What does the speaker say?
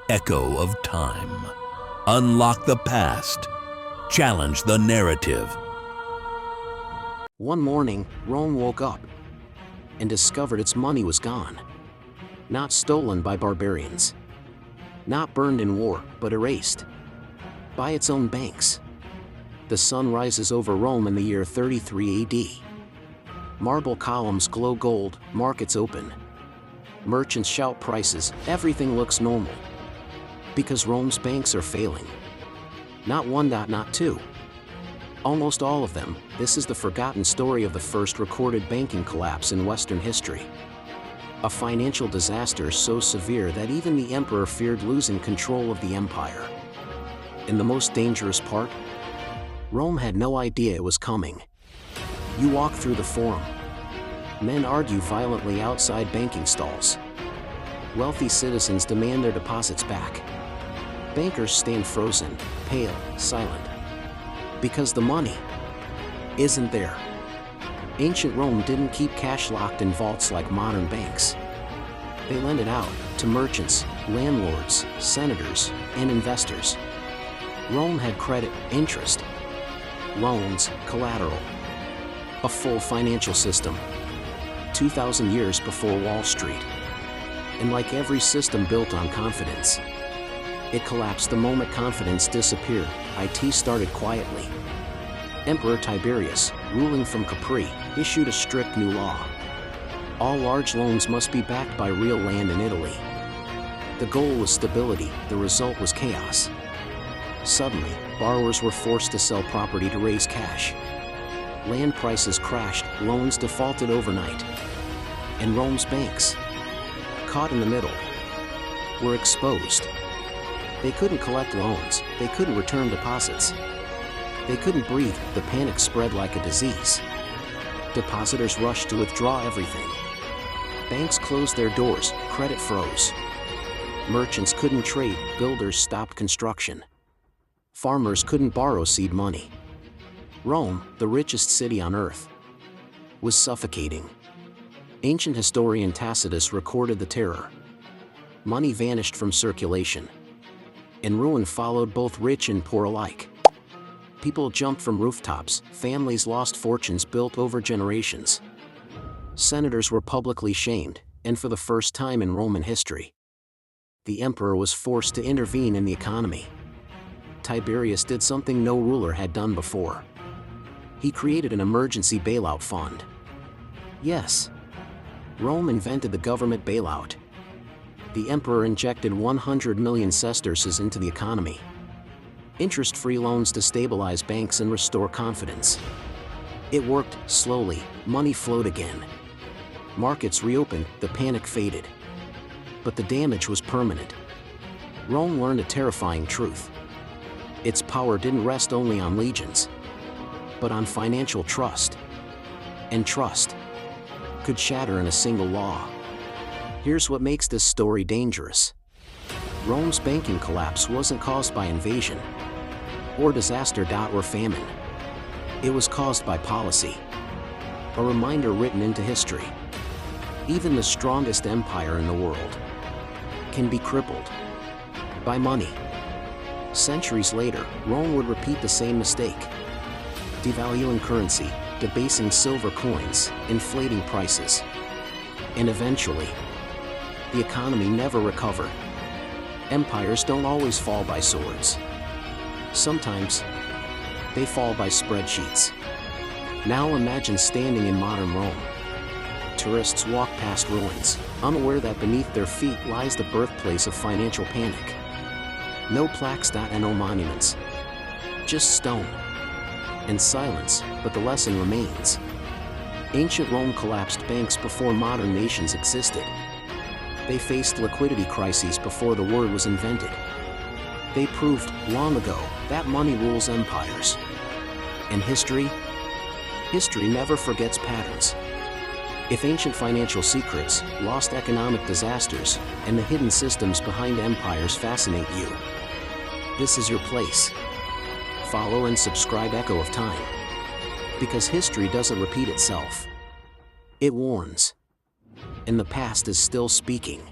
Echo of time. Unlock the past. Challenge the narrative. One morning, Rome woke up and discovered its money was gone. Not stolen by barbarians. Not burned in war, but erased by its own banks. The sun rises over Rome in the year 33 AD. Marble columns glow gold, markets open. Merchants shout prices, everything looks normal. Because Rome's banks are failing. Not one, not two. Almost all of them. This is the forgotten story of the first recorded banking collapse in Western history. A financial disaster so severe that even the emperor feared losing control of the empire. And the most dangerous part? Rome had no idea it was coming. You walk through the forum. Men argue violently outside banking stalls. Wealthy citizens demand their deposits back. Bankers stand frozen, pale, silent. Because the money isn't there. Ancient Rome didn't keep cash locked in vaults like modern banks. They lent it out to merchants, landlords, senators, and investors. Rome had credit, interest, loans, collateral. A full financial system. 2,000 years before Wall Street. And like every system built on confidence, it collapsed the moment confidence disappeared. IT started quietly. Emperor Tiberius, ruling from Capri, issued a strict new law. All large loans must be backed by real land in Italy. The goal was stability, the result was chaos. Suddenly, borrowers were forced to sell property to raise cash. Land prices crashed, loans defaulted overnight. And Rome's banks, caught in the middle, were exposed. They couldn't collect loans, they couldn't return deposits. They couldn't breathe, the panic spread like a disease. Depositors rushed to withdraw everything. Banks closed their doors, credit froze. Merchants couldn't trade, builders stopped construction. Farmers couldn't borrow seed money. Rome, the richest city on earth, was suffocating. Ancient historian Tacitus recorded the terror. Money vanished from circulation. And ruin followed both rich and poor alike. People jumped from rooftops, families lost fortunes built over generations. Senators were publicly shamed, and for the first time in Roman history, the emperor was forced to intervene in the economy. Tiberius did something no ruler had done before. He created an emergency bailout fund. Yes, Rome invented the government bailout. The emperor injected 100 million sesterces into the economy. Interest-free loans to stabilize banks and restore confidence. It worked, slowly, money flowed again. Markets reopened, the panic faded. But the damage was permanent. Rome learned a terrifying truth. Its power didn't rest only on legions, but on financial trust. And trust could shatter in a single law. Here's what makes this story dangerous. Rome's banking collapse wasn't caused by invasion, or disaster, or famine. It was caused by policy. A reminder written into history. Even the strongest empire in the world can be crippled by money. Centuries later, Rome would repeat the same mistake. Devaluing currency, debasing silver coins, inflating prices. And eventually, the economy never recovered. Empires don't always fall by swords. Sometimes, they fall by spreadsheets. Now imagine standing in modern Rome. Tourists walk past ruins, unaware that beneath their feet lies the birthplace of financial panic. No plaques, no monuments. Just stone. And silence, but the lesson remains. Ancient Rome collapsed banks before modern nations existed. They faced liquidity crises before the word was invented. They proved, long ago, that money rules empires. And history never forgets patterns. If ancient financial secrets, lost economic disasters, and the hidden systems behind empires fascinate you, this is your place. Follow and subscribe Echo of Time. Because history doesn't repeat itself. It warns. And the past is still speaking.